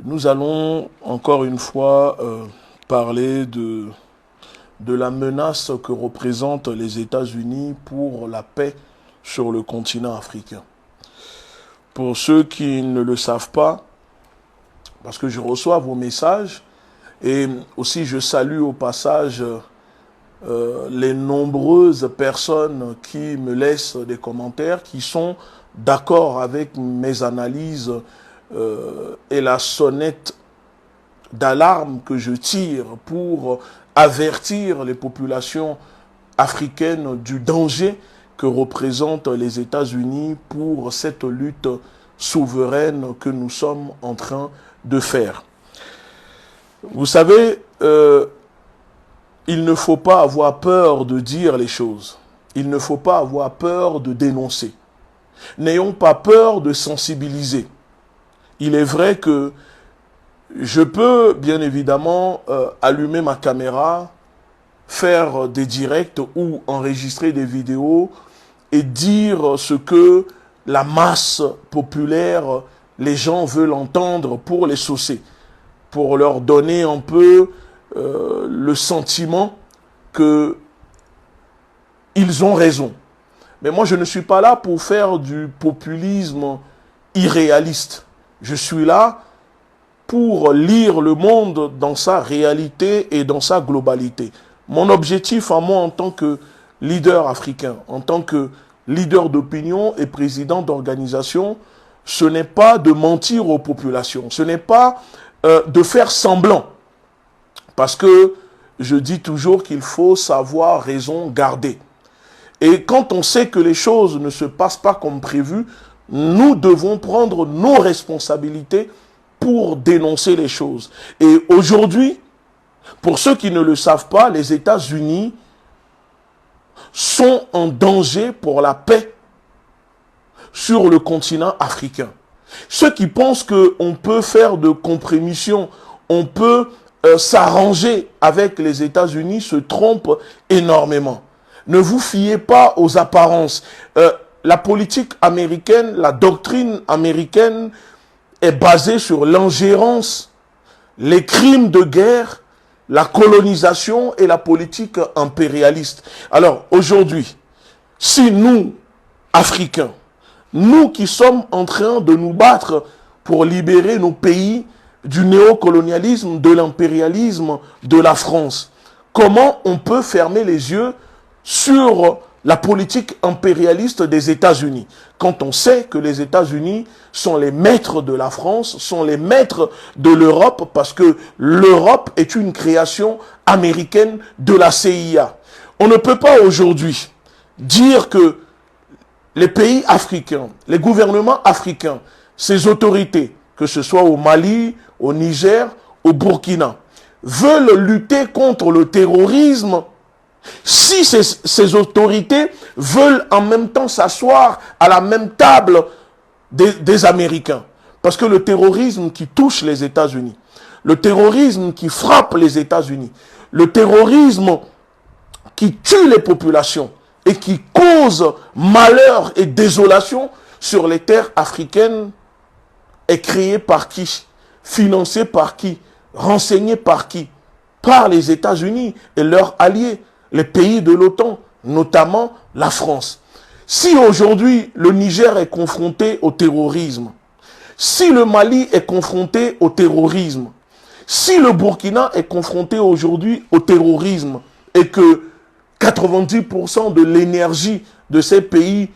Nous allons encore une fois parler de la menace que représentent les États-Unis pour la paix sur le continent africain. Pour ceux qui ne le savent pas, parce que je reçois vos messages, et aussi je salue au passage les nombreuses personnes qui me laissent des commentaires, qui sont d'accord avec mes analyses et la sonnette d'alarme que je tire pour avertir les populations africaines du danger que représentent les États-Unis pour cette lutte souveraine que nous sommes en train de faire. Vous savez, il ne faut pas avoir peur de dire les choses. Il ne faut pas avoir peur de dénoncer. N'ayons pas peur de sensibiliser. Il est vrai que je peux, bien évidemment, allumer ma caméra, faire des directs ou enregistrer des vidéos et dire ce que la masse populaire, les gens veulent entendre pour les saucer, pour leur donner un peu le sentiment qu'ils ont raison. Mais moi, je ne suis pas là pour faire du populisme irréaliste. Je suis là pour lire le monde dans sa réalité et dans sa globalité. Mon objectif à moi en tant que leader africain, en tant que leader d'opinion et président d'organisation, ce n'est pas de mentir aux populations, ce n'est pas de faire semblant. Parce que je dis toujours qu'il faut savoir raison garder. Et quand on sait que les choses ne se passent pas comme prévu, nous devons prendre nos responsabilités pour dénoncer les choses. Et aujourd'hui, pour ceux qui ne le savent pas, les États-Unis sont en danger pour la paix sur le continent africain. Ceux qui pensent qu'on peut faire de compromission, on peut s'arranger avec les États-Unis se trompent énormément. Ne vous fiez pas aux apparences. La politique américaine, la doctrine américaine est basée sur l'ingérence, les crimes de guerre, la colonisation et la politique impérialiste. Alors aujourd'hui, si nous, Africains, nous qui sommes en train de nous battre pour libérer nos pays du néocolonialisme, de l'impérialisme de la France, comment on peut fermer les yeux sur la politique impérialiste des États-Unis, quand on sait que les États-Unis sont les maîtres de la France, sont les maîtres de l'Europe, parce que l'Europe est une création américaine de la CIA. On ne peut pas aujourd'hui dire que les pays africains, les gouvernements africains, ces autorités, que ce soit au Mali, au Niger, au Burkina, veulent lutter contre le terrorisme. Si ces autorités veulent en même temps s'asseoir à la même table des Américains, parce que le terrorisme qui touche les États-Unis, le terrorisme qui frappe les États-Unis, le terrorisme qui tue les populations et qui cause malheur et désolation sur les terres africaines est créé par qui? Financé par qui? Renseigné par qui? Par les États-Unis et leurs alliés, les pays de l'OTAN, notamment la France. Si aujourd'hui le Niger est confronté au terrorisme, si le Mali est confronté au terrorisme, si le Burkina est confronté aujourd'hui au terrorisme et que 90% de l'énergie de ces pays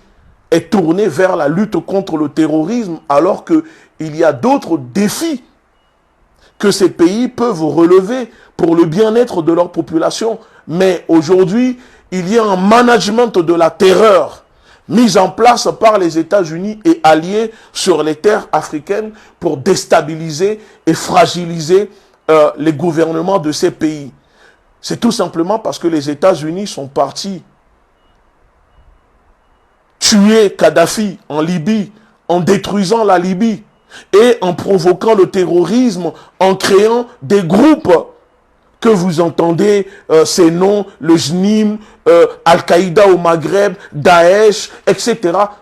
est tournée vers la lutte contre le terrorisme, alors qu'il y a d'autres défis que ces pays peuvent relever pour le bien-être de leur population. Mais aujourd'hui, il y a un management de la terreur mis en place par les États-Unis et alliés sur les terres africaines pour déstabiliser et fragiliser les gouvernements de ces pays. C'est tout simplement parce que les États-Unis sont partis tuer Kadhafi en Libye, en détruisant la Libye et en provoquant le terrorisme, en créant des groupes que vous entendez ces noms, le JNIM, Al-Qaïda au Maghreb, Daesh, etc.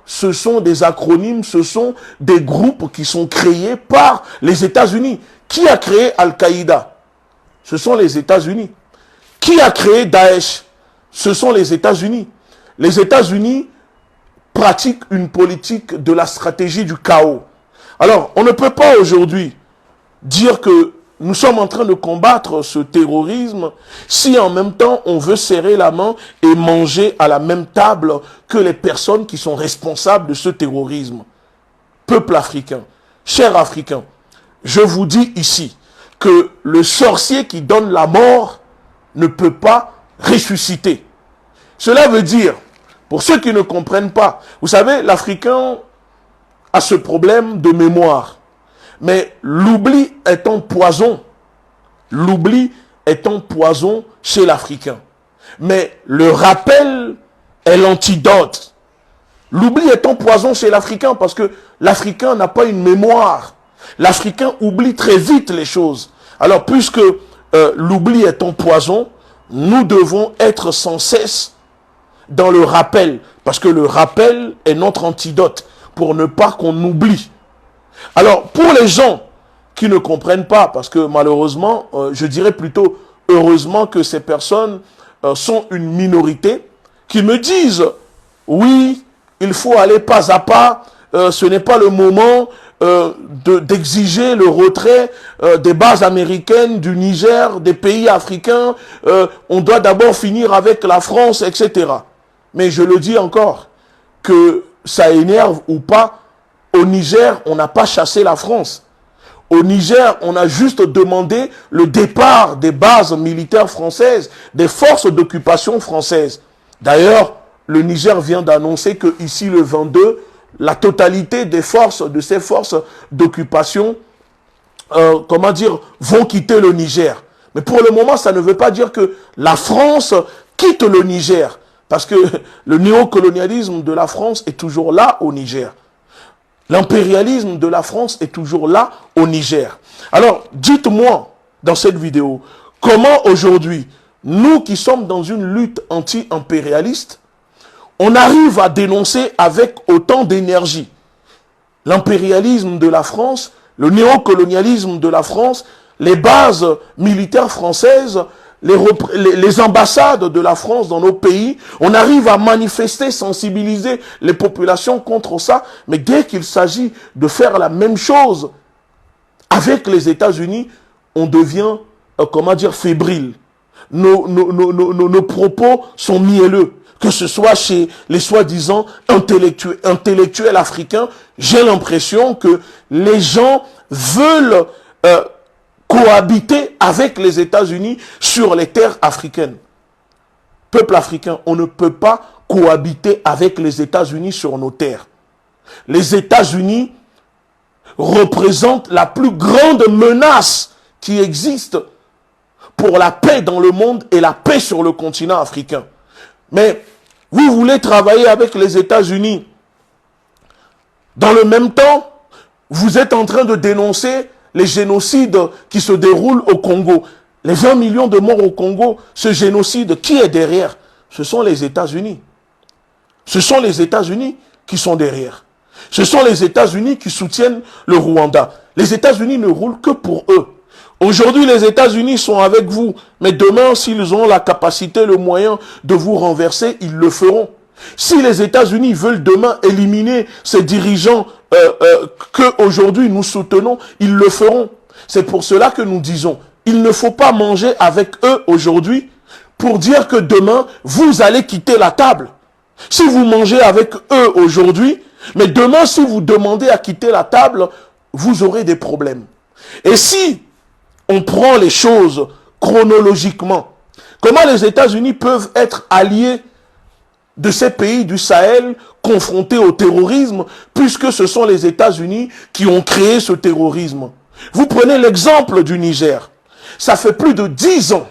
Ce sont des acronymes, ce sont des groupes qui sont créés par les États-Unis. Qui a créé Al-Qaïda? Ce sont les États-Unis. Qui a créé Daesh? Ce sont les États-Unis. Les États-Unis pratiquent une politique de la stratégie du chaos. Alors, on ne peut pas aujourd'hui dire que nous sommes en train de combattre ce terrorisme si en même temps on veut serrer la main et manger à la même table que les personnes qui sont responsables de ce terrorisme. Peuple africain, chers Africains, je vous dis ici que le sorcier qui donne la mort ne peut pas ressusciter. Cela veut dire, pour ceux qui ne comprennent pas, vous savez, l'Africain a ce problème de mémoire. Mais l'oubli est un poison. L'oubli est un poison chez l'Africain. Mais le rappel est l'antidote. L'oubli est un poison chez l'Africain parce que l'Africain n'a pas une mémoire. L'Africain oublie très vite les choses. Alors, puisque l'oubli est un poison, nous devons être sans cesse dans le rappel. Parce que le rappel est notre antidote pour ne pas qu'on oublie. Alors, pour les gens qui ne comprennent pas, parce que malheureusement, je dirais plutôt heureusement que ces personnes sont une minorité, qui me disent, oui, il faut aller pas à pas, ce n'est pas le moment d'exiger le retrait des bases américaines, du Niger, des pays africains, on doit d'abord finir avec la France, etc. Mais je le dis encore, que ça énerve ou pas, au Niger, on n'a pas chassé la France. Au Niger, on a juste demandé le départ des bases militaires françaises, des forces d'occupation françaises. D'ailleurs, le Niger vient d'annoncer que ici, le 22, la totalité des forces, de ces forces d'occupation, vont quitter le Niger. Mais pour le moment, ça ne veut pas dire que la France quitte le Niger. Parce que le néocolonialisme de la France est toujours là au Niger. L'impérialisme de la France est toujours là au Niger. Alors, dites-moi dans cette vidéo, comment aujourd'hui, nous qui sommes dans une lutte anti-impérialiste, on arrive à dénoncer avec autant d'énergie l'impérialisme de la France, le néocolonialisme de la France, les bases militaires françaises, les ambassades de la France dans nos pays, on arrive à manifester, sensibiliser les populations contre ça, mais dès qu'il s'agit de faire la même chose avec les États-Unis, on devient, fébrile. Nos propos sont mielleux, que ce soit chez les soi-disant intellectuels africains. J'ai l'impression que les gens veulent cohabiter avec les États-Unis sur les terres africaines. Peuple africain, on ne peut pas cohabiter avec les États-Unis sur nos terres. Les États-Unis représentent la plus grande menace qui existe pour la paix dans le monde et la paix sur le continent africain. Mais vous voulez travailler avec les États-Unis. Dans le même temps, vous êtes en train de dénoncer les génocides qui se déroulent au Congo. Les 20 millions de morts au Congo, ce génocide, qui est derrière? Ce sont les États-Unis. Ce sont les États-Unis qui sont derrière. Ce sont les États-Unis qui soutiennent le Rwanda. Les États-Unis ne roulent que pour eux. Aujourd'hui, les États-Unis sont avec vous. Mais demain, s'ils ont la capacité, le moyen de vous renverser, ils le feront. Si les États-Unis veulent demain éliminer ces dirigeants qu'aujourd'hui nous soutenons, ils le feront. C'est pour cela que nous disons, il ne faut pas manger avec eux aujourd'hui pour dire que demain, vous allez quitter la table. Si vous mangez avec eux aujourd'hui, mais demain, si vous demandez à quitter la table, vous aurez des problèmes. Et si on prend les choses chronologiquement, comment les États-Unis peuvent être alliés de ces pays du Sahel confrontés au terrorisme, puisque ce sont les États-Unis qui ont créé ce terrorisme. Vous prenez l'exemple du Niger. Ça fait plus de 10 ans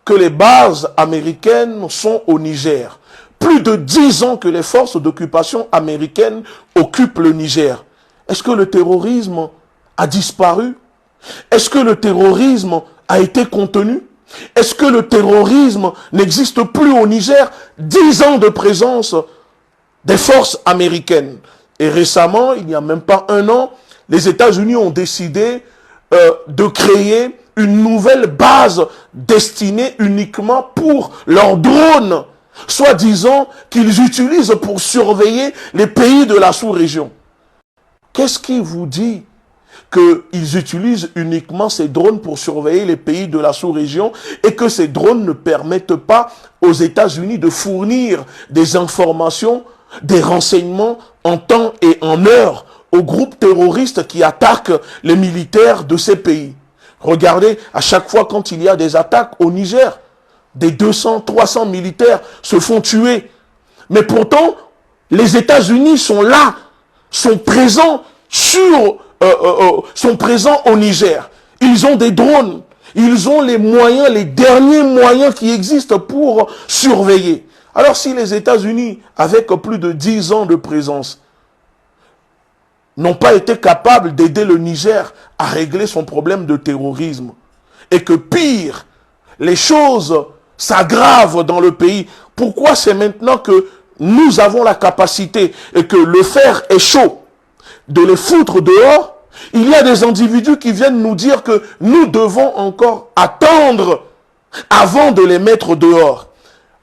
que les bases américaines sont au Niger. Plus de 10 ans que les forces d'occupation américaines occupent le Niger. Est-ce que le terrorisme a disparu? Est-ce que le terrorisme a été contenu? Est-ce que le terrorisme n'existe plus au Niger? 10 ans de présence des forces américaines. Et récemment, il n'y a même pas un an, les États-Unis ont décidé de créer une nouvelle base destinée uniquement pour leurs drones, soi-disant qu'ils utilisent pour surveiller les pays de la sous-région. Qu'est-ce qui vous dit qu'ils utilisent uniquement ces drones pour surveiller les pays de la sous-région et que ces drones ne permettent pas aux États-Unis de fournir des informations, des renseignements en temps et en heure aux groupes terroristes qui attaquent les militaires de ces pays? Regardez, à chaque fois quand il y a des attaques au Niger, des 200, 300 militaires se font tuer. Mais pourtant, les États-Unis sont là, sont présents sont présents au Niger. Ils ont des drones. Ils ont les moyens, les derniers moyens qui existent pour surveiller. Alors si les États-Unis, avec plus de 10 ans de présence, n'ont pas été capables d'aider le Niger à régler son problème de terrorisme, et que pire, les choses s'aggravent dans le pays, pourquoi c'est maintenant que nous avons la capacité et que le fer est chaud de les foutre dehors? Il y a des individus qui viennent nous dire que nous devons encore attendre avant de les mettre dehors.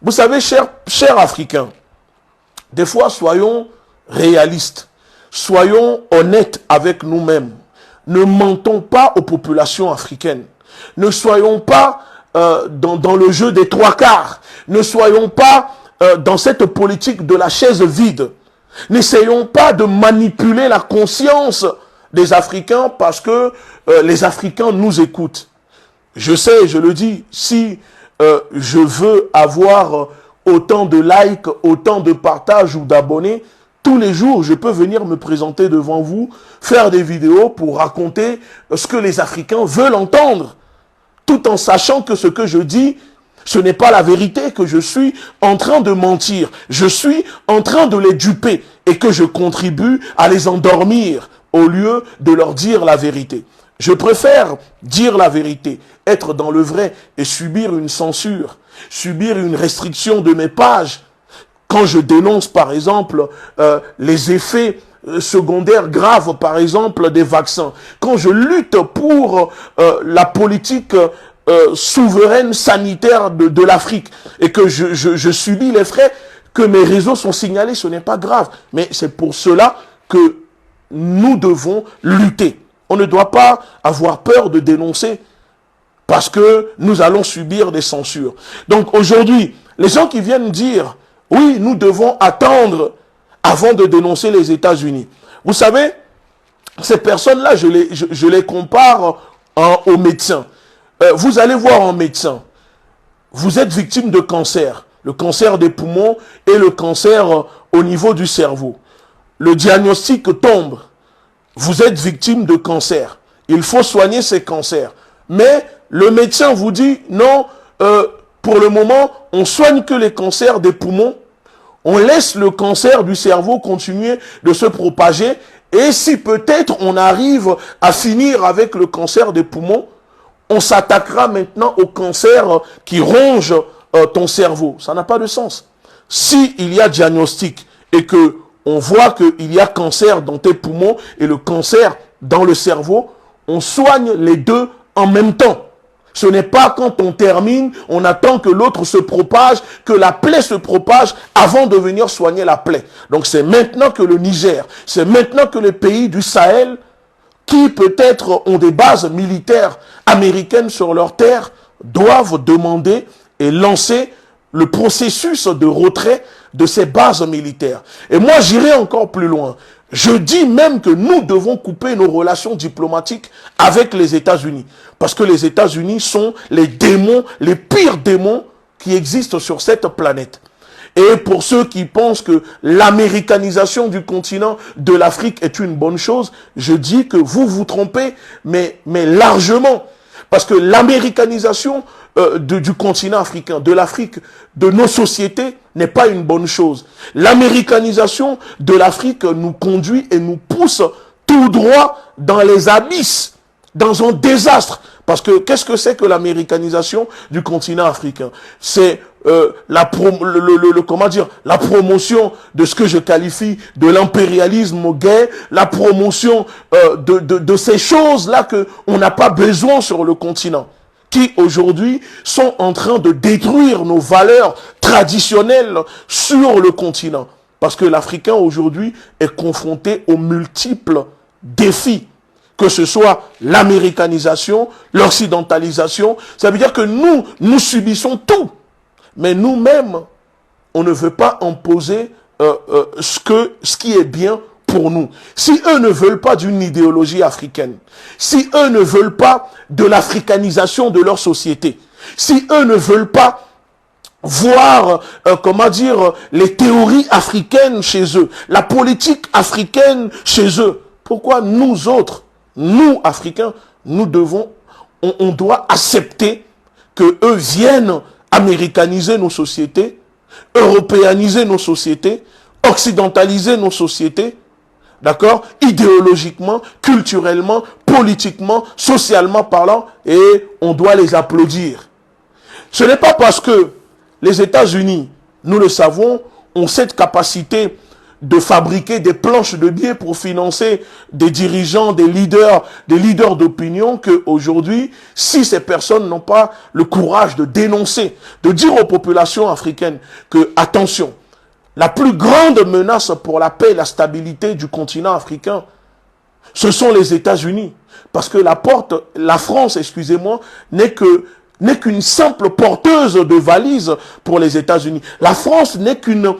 Vous savez, chers Africains, des fois, soyons réalistes, soyons honnêtes avec nous-mêmes. Ne mentons pas aux populations africaines. Ne soyons pas dans le jeu des trois quarts. Ne soyons pas dans cette politique de la chaise vide. N'essayons pas de manipuler la conscience des Africains parce que les Africains nous écoutent. Je sais, je le dis, si je veux avoir autant de likes, autant de partages ou d'abonnés, tous les jours, je peux venir me présenter devant vous, faire des vidéos pour raconter ce que les Africains veulent entendre, tout en sachant que ce que je dis, ce n'est pas la vérité, que je suis en train de mentir, je suis en train de les duper et que je contribue à les endormir au lieu de leur dire la vérité. Je préfère dire la vérité, être dans le vrai et subir une censure, subir une restriction de mes pages. Quand je dénonce, par exemple, les effets secondaires graves, par exemple, des vaccins. Quand je lutte pour la politique souveraine sanitaire de l'Afrique et que je subis les frais, que mes réseaux sont signalés, ce n'est pas grave. Mais c'est pour cela que nous devons lutter. On ne doit pas avoir peur de dénoncer parce que nous allons subir des censures. Donc aujourd'hui, les gens qui viennent dire « Oui, nous devons attendre avant de dénoncer les États-Unis ». Vous savez, ces personnes-là, je les compare aux médecins. Vous allez voir un médecin, vous êtes victime de cancer, le cancer des poumons et le cancer au niveau du cerveau. Le diagnostic tombe, vous êtes victime de cancer, il faut soigner ces cancers. Mais le médecin vous dit, non, pour le moment, on soigne que les cancers des poumons, on laisse le cancer du cerveau continuer de se propager, et si peut-être on arrive à finir avec le cancer des poumons, on s'attaquera maintenant au cancer qui ronge ton cerveau. Ça n'a pas de sens. Si il y a diagnostic et que on voit qu'il y a cancer dans tes poumons et le cancer dans le cerveau, on soigne les deux en même temps. Ce n'est pas quand on termine, on attend que l'autre se propage, que la plaie se propage avant de venir soigner la plaie. Donc c'est maintenant que le Niger, c'est maintenant que les pays du Sahel, qui peut-être ont des bases militaires américaines sur leur terre, doivent demander et lancer le processus de retrait de ces bases militaires. Et moi, j'irai encore plus loin. Je dis même que nous devons couper nos relations diplomatiques avec les États-Unis. Parce que les États-Unis sont les démons, les pires démons qui existent sur cette planète. Et pour ceux qui pensent que l'américanisation du continent de l'Afrique est une bonne chose, je dis que vous vous trompez, mais largement. Parce que l'américanisation du continent africain, de l'Afrique, de nos sociétés, n'est pas une bonne chose. L'américanisation de l'Afrique nous conduit et nous pousse tout droit dans les abysses dans un désastre. Parce que qu'est-ce que c'est que l'américanisation du continent africain? C'est la promotion de ce que je qualifie de l'impérialisme gay, la promotion de ces choses-là que on n'a pas besoin sur le continent, qui aujourd'hui sont en train de détruire nos valeurs traditionnelles sur le continent. Parce que l'Africain aujourd'hui est confronté aux multiples défis, que ce soit l'américanisation, l'occidentalisation. Ça veut dire que nous subissons tout. Mais nous-mêmes, on ne veut pas imposer ce qui est bien pour nous. Si eux ne veulent pas d'une idéologie africaine, si eux ne veulent pas de l'africanisation de leur société, si eux ne veulent pas voir, les théories africaines chez eux, la politique africaine chez eux, pourquoi nous autres, nous Africains, on doit accepter que eux viennent américaniser nos sociétés, européaniser nos sociétés, occidentaliser nos sociétés, d'accord, idéologiquement, culturellement, politiquement, socialement parlant, et on doit les applaudir. Ce n'est pas parce que les États-Unis, nous le savons, ont cette capacité de fabriquer des planches de billets pour financer des dirigeants, des leaders d'opinion, qu'aujourd'hui, si ces personnes n'ont pas le courage de dénoncer, de dire aux populations africaines que, attention, la plus grande menace pour la paix et la stabilité du continent africain, ce sont les États-Unis. Parce que la France, excusez-moi, n'est qu'une simple porteuse de valises pour les États-Unis. La France n'est qu'une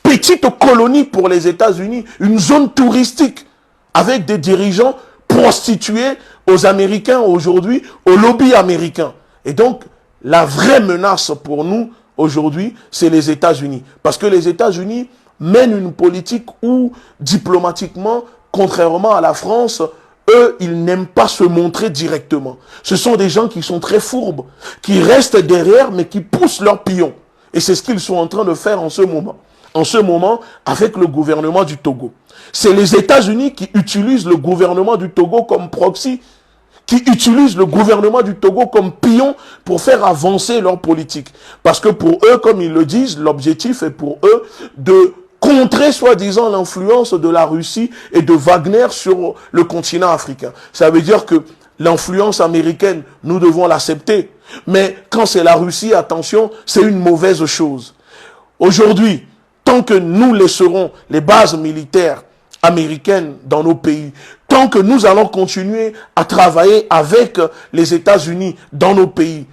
petite colonie pour les États-Unis, une zone touristique avec des dirigeants prostitués aux Américains aujourd'hui, au lobby américain. Et donc, la vraie menace pour nous aujourd'hui, c'est les États-Unis. Parce que les États-Unis mènent une politique où, diplomatiquement, contrairement à la France, eux, ils n'aiment pas se montrer directement. Ce sont des gens qui sont très fourbes, qui restent derrière, mais qui poussent leurs pions. Et c'est ce qu'ils sont en train de faire en ce moment. En ce moment, avec le gouvernement du Togo. C'est les États-Unis qui utilisent le gouvernement du Togo comme proxy, qui utilisent le gouvernement du Togo comme pion pour faire avancer leur politique. Parce que pour eux, comme ils le disent, l'objectif est pour eux de contrer, soi-disant, l'influence de la Russie et de Wagner sur le continent africain. Ça veut dire que l'influence américaine, nous devons l'accepter. Mais quand c'est la Russie, attention, c'est une mauvaise chose. Aujourd'hui, tant que nous laisserons les bases militaires américaines dans nos pays, tant que nous allons continuer à travailler avec les États-Unis dans nos pays,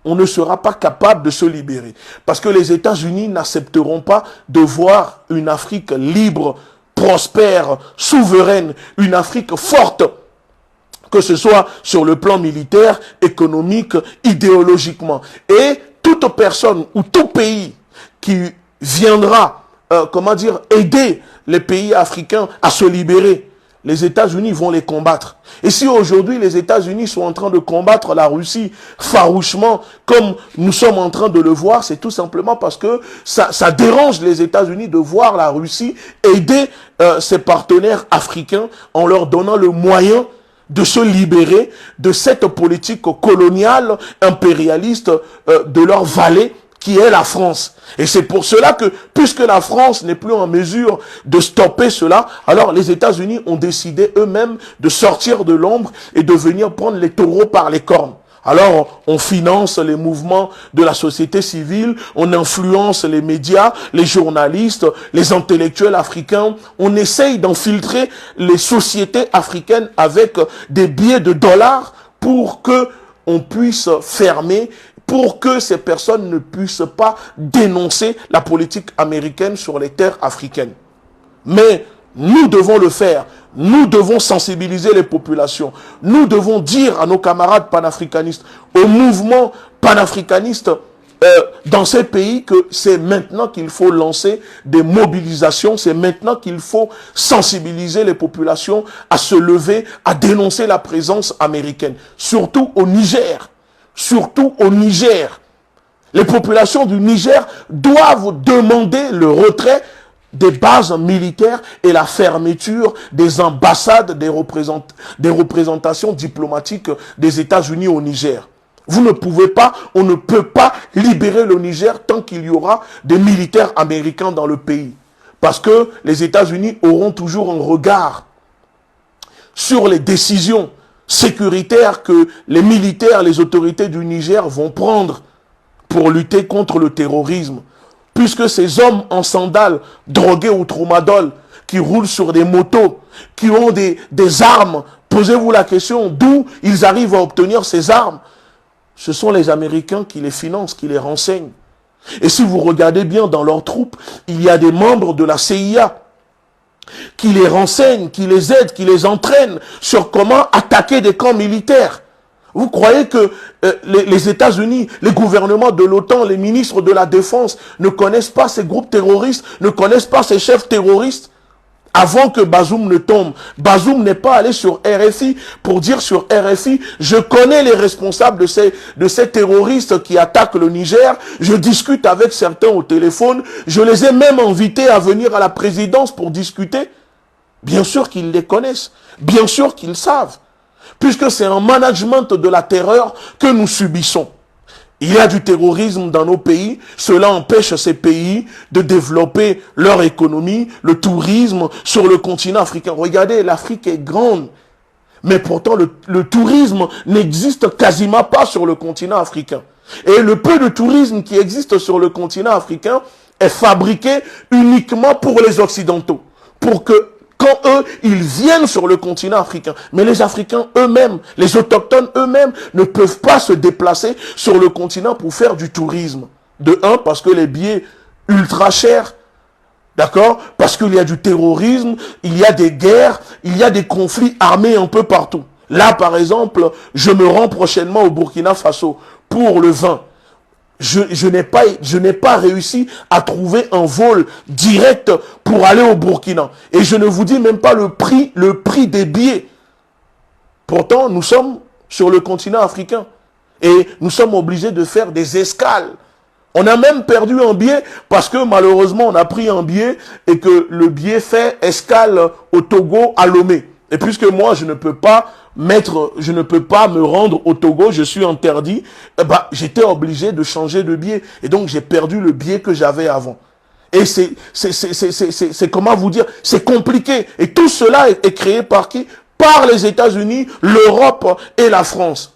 on ne sera pas capable de se libérer. Parce que les États-Unis n'accepteront pas de voir une Afrique libre, prospère, souveraine, une Afrique forte, que ce soit sur le plan militaire, économique, idéologiquement. Et toute personne ou tout pays qui viendra, aider les pays africains à se libérer, les États-Unis vont les combattre. Et si aujourd'hui les États-Unis sont en train de combattre la Russie farouchement, comme nous sommes en train de le voir, c'est tout simplement parce que ça dérange les États-Unis de voir la Russie aider ses partenaires africains en leur donnant le moyen de se libérer de cette politique coloniale, impérialiste de leur vallée, qui est la France. Et c'est pour cela que, puisque la France n'est plus en mesure de stopper cela, alors les États-Unis ont décidé eux-mêmes de sortir de l'ombre et de venir prendre les taureaux par les cornes. Alors, on finance les mouvements de la société civile, on influence les médias, les journalistes, les intellectuels africains, on essaye d'infiltrer les sociétés africaines avec des billets de dollars pour que on puisse fermer, pour que ces personnes ne puissent pas dénoncer la politique américaine sur les terres africaines. Mais nous devons le faire. Nous devons sensibiliser les populations. Nous devons dire à nos camarades panafricanistes, au mouvement panafricaniste dans ces pays, que c'est maintenant qu'il faut lancer des mobilisations, c'est maintenant qu'il faut sensibiliser les populations à se lever, à dénoncer la présence américaine. Surtout au Niger. Surtout au Niger. Les populations du Niger doivent demander le retrait des bases militaires et la fermeture des ambassades, des représentations diplomatiques des États-Unis au Niger. Vous ne pouvez pas, on ne peut pas libérer le Niger tant qu'il y aura des militaires américains dans le pays. Parce que les États-Unis auront toujours un regard sur les décisions sécuritaires que les militaires, les autorités du Niger vont prendre pour lutter contre le terrorisme. Puisque ces hommes en sandales, drogués au tramadol, qui roulent sur des motos, qui ont des armes, posez-vous la question d'où ils arrivent à obtenir ces armes. Ce sont les Américains qui les financent, qui les renseignent. Et si vous regardez bien dans leurs troupes, il y a des membres de la CIA qui les renseignent, qui les aident, qui les entraînent sur comment attaquer des camps militaires. Vous croyez que les États-Unis, les gouvernements de l'OTAN, les ministres de la Défense ne connaissent pas ces groupes terroristes, ne connaissent pas ces chefs terroristes? Avant que Bazoum ne tombe, Bazoum n'est pas allé sur RFI pour dire sur RFI, je connais les responsables de ces terroristes qui attaquent le Niger, je discute avec certains au téléphone, je les ai même invités à venir à la présidence pour discuter. Bien sûr qu'ils les connaissent, bien sûr qu'ils savent, puisque c'est un management de la terreur que nous subissons. Il y a du terrorisme dans nos pays, cela empêche ces pays de développer leur économie, le tourisme sur le continent africain. Regardez, l'Afrique est grande, mais pourtant le tourisme n'existe quasiment pas sur le continent africain. Et le peu de tourisme qui existe sur le continent africain est fabriqué uniquement pour les Occidentaux, pour que quand eux, ils viennent sur le continent africain. Mais les Africains eux-mêmes, les autochtones eux-mêmes, ne peuvent pas se déplacer sur le continent pour faire du tourisme. De un, parce que les billets ultra chers, d'accord? Parce qu'il y a du terrorisme, il y a des guerres, il y a des conflits armés un peu partout. Là, par exemple, je me rends prochainement au Burkina Faso pour le vin. Je n'ai pas réussi à trouver un vol direct pour aller au Burkina. Et je ne vous dis même pas le prix des billets. Pourtant, nous sommes sur le continent africain. Et nous sommes obligés de faire des escales. On a même perdu un billet parce que malheureusement, on a pris un billet et que le billet fait escale au Togo, à Lomé. Et puisque moi, je ne peux pas me rendre au Togo, je suis interdit, j'étais obligé de changer de billet. Et donc, j'ai perdu le billet que j'avais avant. Et c'est comment vous dire, c'est compliqué. Et tout cela est créé par qui? Par les États-Unis, l'Europe et la France.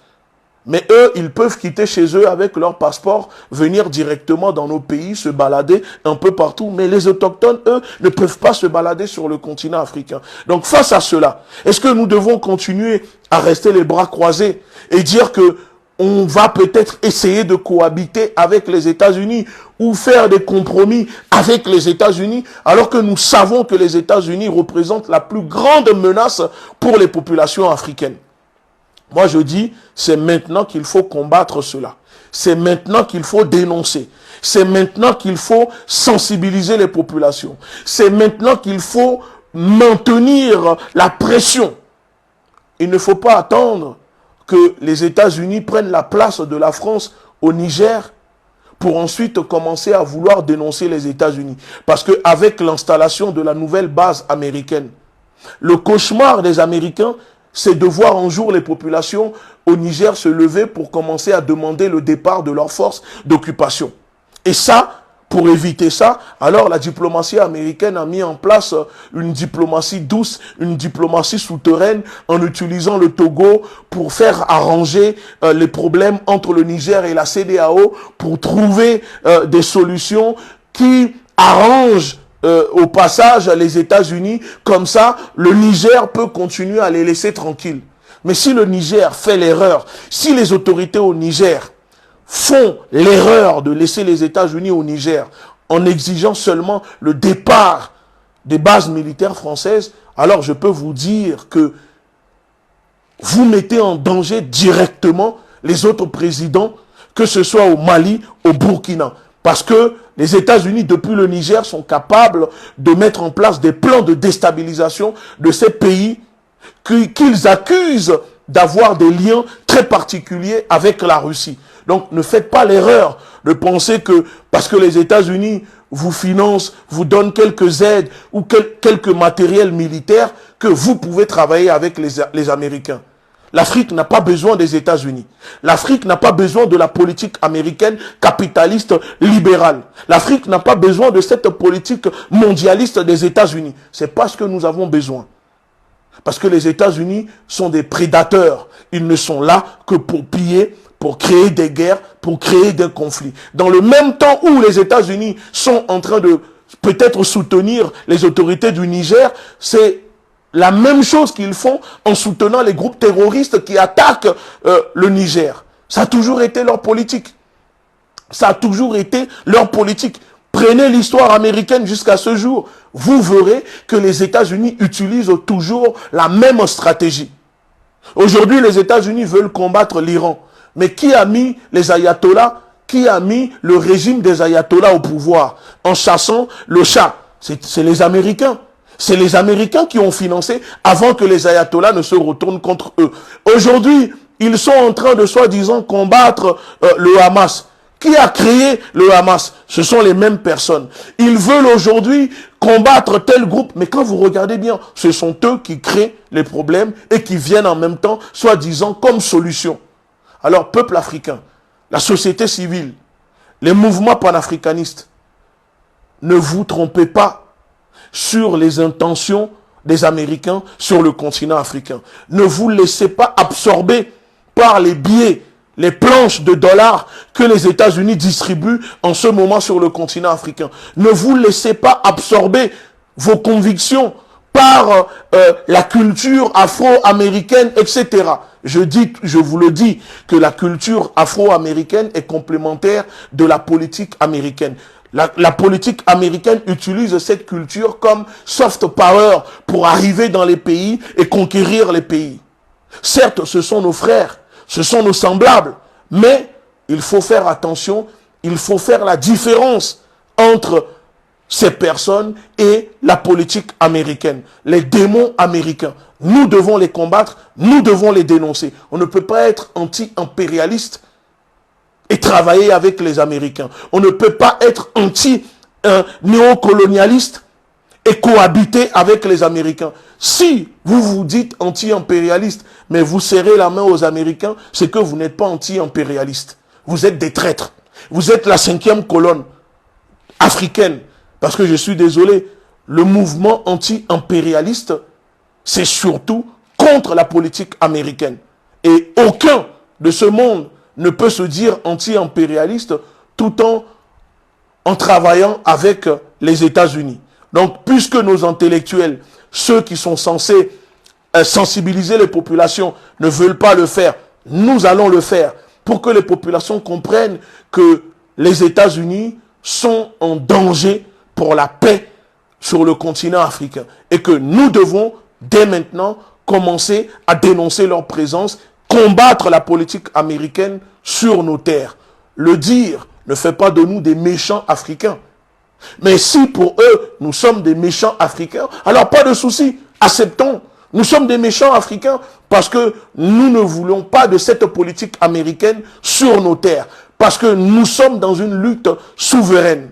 Mais eux, ils peuvent quitter chez eux avec leur passeport, venir directement dans nos pays, se balader un peu partout. Mais les autochtones, eux, ne peuvent pas se balader sur le continent africain. Donc face à cela, est-ce que nous devons continuer à rester les bras croisés et dire que on va peut-être essayer de cohabiter avec les États-Unis ou faire des compromis avec les États-Unis, alors que nous savons que les États-Unis représentent la plus grande menace pour les populations africaines? Moi, je dis, c'est maintenant qu'il faut combattre cela. C'est maintenant qu'il faut dénoncer. C'est maintenant qu'il faut sensibiliser les populations. C'est maintenant qu'il faut maintenir la pression. Il ne faut pas attendre que les États-Unis prennent la place de la France au Niger pour ensuite commencer à vouloir dénoncer les États-Unis. Parce qu'avec l'installation de la nouvelle base américaine, le cauchemar des Américains, c'est de voir un jour les populations au Niger se lever pour commencer à demander le départ de leurs forces d'occupation. Et ça, pour éviter ça, alors la diplomatie américaine a mis en place une diplomatie douce, une diplomatie souterraine, en utilisant le Togo pour faire arranger les problèmes entre le Niger et la CEDEAO, pour trouver des solutions qui arrangent au passage les États-Unis. Comme ça, le Niger peut continuer à les laisser tranquilles. Mais si le Niger fait l'erreur, si les autorités au Niger font l'erreur de laisser les États-Unis au Niger en exigeant seulement le départ des bases militaires françaises, alors je peux vous dire que vous mettez en danger directement les autres présidents, que ce soit au Mali, au Burkina. Parce que les États-Unis, depuis le Niger, sont capables de mettre en place des plans de déstabilisation de ces pays qu'ils accusent d'avoir des liens très particuliers avec la Russie. Donc ne faites pas l'erreur de penser que parce que les États-Unis vous finance, vous donne quelques aides ou quelques matériels militaires que vous pouvez travailler avec les Américains. L'Afrique n'a pas besoin des États-Unis. L'Afrique n'a pas besoin de la politique américaine capitaliste libérale. L'Afrique n'a pas besoin de cette politique mondialiste des États-Unis. C'est pas ce que nous avons besoin. Parce que les États-Unis sont des prédateurs. Ils ne sont là que pour piller, pour créer des guerres, pour créer des conflits. Dans le même temps où les États-Unis sont en train de peut-être soutenir les autorités du Niger, c'est la même chose qu'ils font en soutenant les groupes terroristes qui attaquent le Niger. Ça a toujours été leur politique. Ça a toujours été leur politique. Prenez l'histoire américaine jusqu'à ce jour. Vous verrez que les États-Unis utilisent toujours la même stratégie. Aujourd'hui, les États-Unis veulent combattre l'Iran. Mais qui a mis les ayatollahs, qui a mis le régime des ayatollahs au pouvoir en chassant le Shah? C'est les Américains. C'est les Américains qui ont financé avant que les ayatollahs ne se retournent contre eux. Aujourd'hui, ils sont en train de soi-disant combattre le Hamas. Qui a créé le Hamas? Ce sont les mêmes personnes. Ils veulent aujourd'hui combattre tel groupe, mais quand vous regardez bien, ce sont eux qui créent les problèmes et qui viennent en même temps, soi-disant, comme solution. Alors, peuple africain, la société civile, les mouvements panafricanistes, ne vous trompez pas sur les intentions des Américains sur le continent africain. Ne vous laissez pas absorber par les billets, les planches de dollars que les États-Unis distribuent en ce moment sur le continent africain. Ne vous laissez pas absorber vos convictions par la culture afro-américaine, etc. Je vous le dis, que la culture afro-américaine est complémentaire de la politique américaine. La politique américaine utilise cette culture comme soft power pour arriver dans les pays et conquérir les pays. Certes, ce sont nos frères, ce sont nos semblables, mais il faut faire attention, il faut faire la différence entre ces personnes et la politique américaine, les démons américains. Nous devons les combattre, nous devons les dénoncer. On ne peut pas être anti-impérialiste et travailler avec les Américains. On ne peut pas être anti-néocolonialiste et cohabiter avec les Américains. Si vous vous dites anti-impérialiste, mais vous serrez la main aux Américains, c'est que vous n'êtes pas anti-impérialiste. Vous êtes des traîtres. Vous êtes la 5e colonne africaine. Parce que je suis désolé, le mouvement anti-impérialiste, c'est surtout contre la politique américaine. Et aucun de ce monde ne peut se dire anti-impérialiste tout en travaillant avec les États-Unis. Donc, puisque nos intellectuels, ceux qui sont censés sensibiliser les populations, ne veulent pas le faire, nous allons le faire pour que les populations comprennent que les États-Unis sont en danger pour la paix sur le continent africain et que nous devons, dès maintenant, commencer à dénoncer leur présence, combattre la politique américaine sur nos terres. Le dire ne fait pas de nous des méchants africains. Mais si pour eux, nous sommes des méchants africains, alors pas de souci, acceptons. Nous sommes des méchants africains parce que nous ne voulons pas de cette politique américaine sur nos terres. Parce que nous sommes dans une lutte souveraine.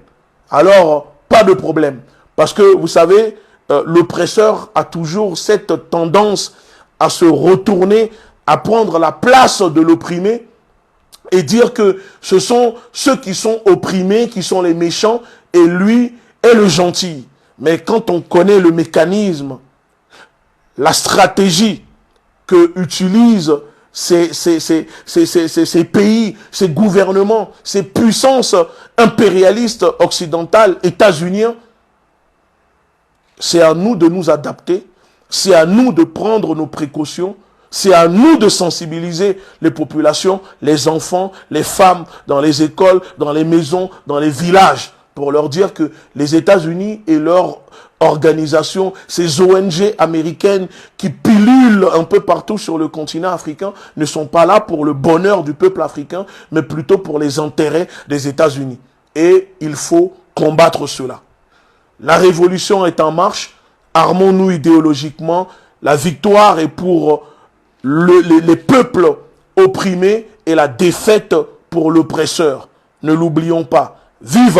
Alors, pas de problème. Parce que, vous savez, l'oppresseur a toujours cette tendance à se retourner, à prendre la place de l'opprimé et dire que ce sont ceux qui sont opprimés, qui sont les méchants, et lui est le gentil. Mais quand on connaît le mécanisme, la stratégie que utilisent ces pays, ces gouvernements, ces puissances impérialistes occidentales, états-uniens, c'est à nous de nous adapter, c'est à nous de prendre nos précautions, c'est à nous de sensibiliser les populations, les enfants, les femmes, dans les écoles, dans les maisons, dans les villages, pour leur dire que les États-Unis et leurs organisations, ces ONG américaines qui pilulent un peu partout sur le continent africain, ne sont pas là pour le bonheur du peuple africain, mais plutôt pour les intérêts des États-Unis. Et il faut combattre cela. La révolution est en marche, armons-nous idéologiquement, la victoire est pour les peuples opprimés et la défaite pour l'oppresseur. Ne l'oublions pas. Vive